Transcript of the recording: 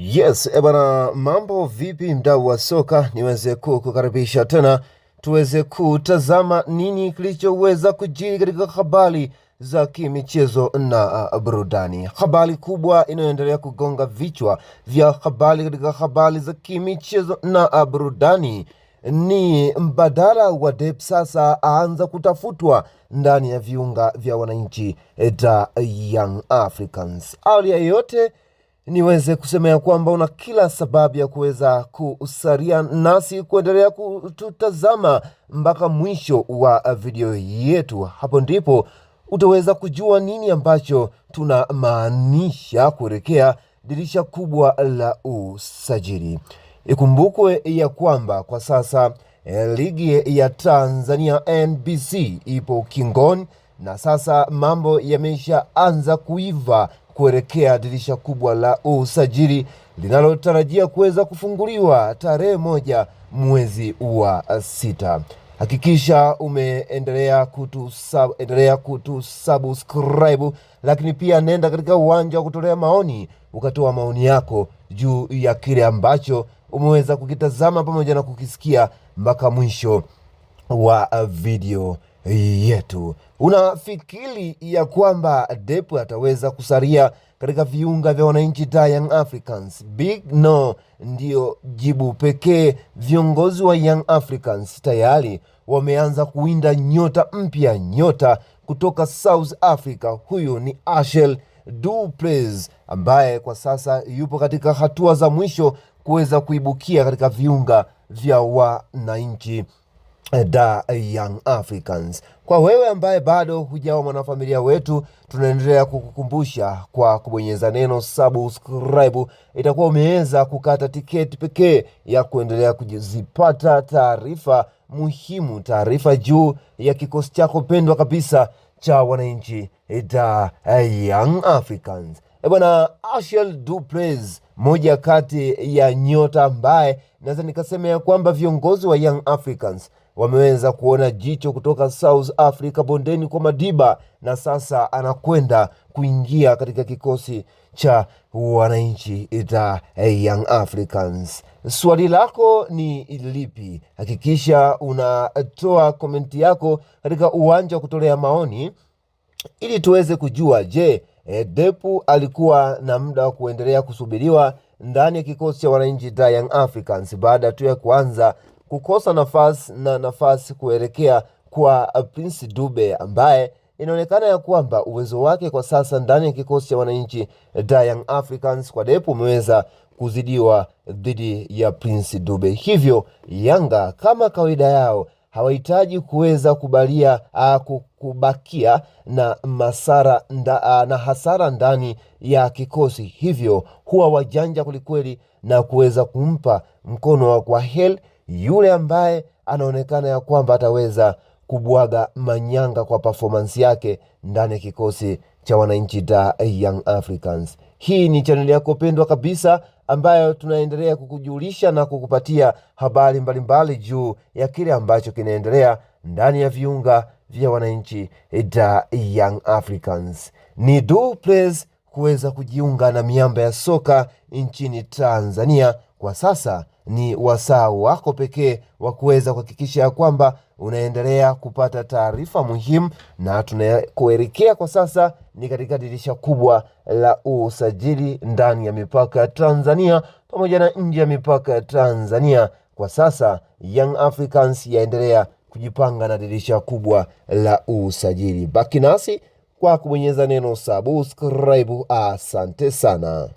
Yes, bana, mambo vipi mdau wa soka? Niweze kukaribisha tena tuweze kutazama nini kilichoweza kujiri katika habari za kimichezo na burudani. Habari kubwa inayoendelea kugonga vichwa vya habari katika habari za kimichezo na burudani ni mbadala wa Dep sasa aanza kutafutwa ndani ya viunga vya wananchi da Young Africans. Awali ya yote niweze kusemea kwamba una kila sababu ya kuweza kusalia nasi kuendelea kututazama mpaka mwisho wa video yetu. Hapo ndipo utaweza kujua nini ambacho tunamaanisha kuelekea dirisha kubwa la usajili. Ikumbukwe ya kwamba kwa sasa ligi ya Tanzania NBC ipo ukingoni na sasa mambo yameshaanza kuiva kuelekea dirisha kubwa la usajili linalotarajia kuweza kufunguliwa tarehe 1 mwezi wa 6. Hakikisha umeendelea kutusubscribe, lakini pia nenda katika uwanja wa kutolea maoni, ukatoa maoni yako juu ya kile ambacho umeweza kukitazama pamoja na kukisikia mpaka mwisho wa video yetu. Unafikiri ya kwamba Dep ataweza kusalia katika viunga vya wananchi da Young Africans? Big no ndio jibu pekee. Viongozi wa Young Africans tayari wameanza kuwinda nyota mpya, nyota kutoka South Africa. Huyu ni Ashel Du Plessis ambaye kwa sasa yupo katika hatua za mwisho kuweza kuibukia katika viunga vya wananchi da Young Africans. Kwa wewe ambaye bado hujawa mwanafamilia wetu, tunaendelea kukukumbusha kwa kubonyeza neno subscribe. Itakuwa umeweza kukata tiketi pekee ya kuendelea kuzipata taarifa muhimu, taarifa juu ya kikosi chako pendwa kabisa cha wananchi da Young Africans. Bwana, Ashel Du Plessis, moja kati ya nyota ambaye naweza nikasema ya kwamba viongozi wa Young Africans wameweza kuona jicho kutoka South Africa bondeni kwa Madiba, na sasa anakwenda kuingia katika kikosi cha wananchi da Young Africans. Swali lako ni lipi? Hakikisha unatoa komenti yako katika uwanja wa kutolea maoni ili tuweze kujua, je, Dep alikuwa na muda wa kuendelea kusubiriwa ndani ya kikosi cha wananchi da Young Africans baada tu ya kuanza kukosa nafasi kuelekea kwa Prince Dube, ambaye inaonekana ya kwamba uwezo wake kwa sasa ndani ya kikosi cha wananchi da Young Africans kwa Dep umeweza kuzidiwa dhidi ya Prince Dube. Hivyo Yanga kama kawaida yao hawahitaji kuweza kubakia na hasara ndani ya kikosi. Hivyo huwa wajanja kulikweli na kuweza kumpa mkono wa kwaheri yule ambaye anaonekana ya kwamba ataweza kubwaga manyanga kwa performance yake ndani ya kikosi cha wananchi da Young Africans. Hii ni channel yako pendwa kabisa ambayo tunaendelea kukujulisha na kukupatia habari mbalimbali juu ya kile ambacho kinaendelea ndani ya viunga vya wananchi da Young Africans. Ni Du Plessis kuweza kujiunga na miamba ya soka nchini Tanzania. Kwa sasa ni wasaa wako pekee wa kuweza kuhakikisha kwamba unaendelea kupata taarifa muhimu, na tunakuelekea kwa sasa ni katika dirisha kubwa la usajili ndani ya mipaka ya Tanzania pamoja na nje ya mipaka ya Tanzania. Kwa sasa Young Africans yaendelea kujipanga na dirisha kubwa la usajili. Baki nasi kwa kubonyeza neno subscribe. Asante sana.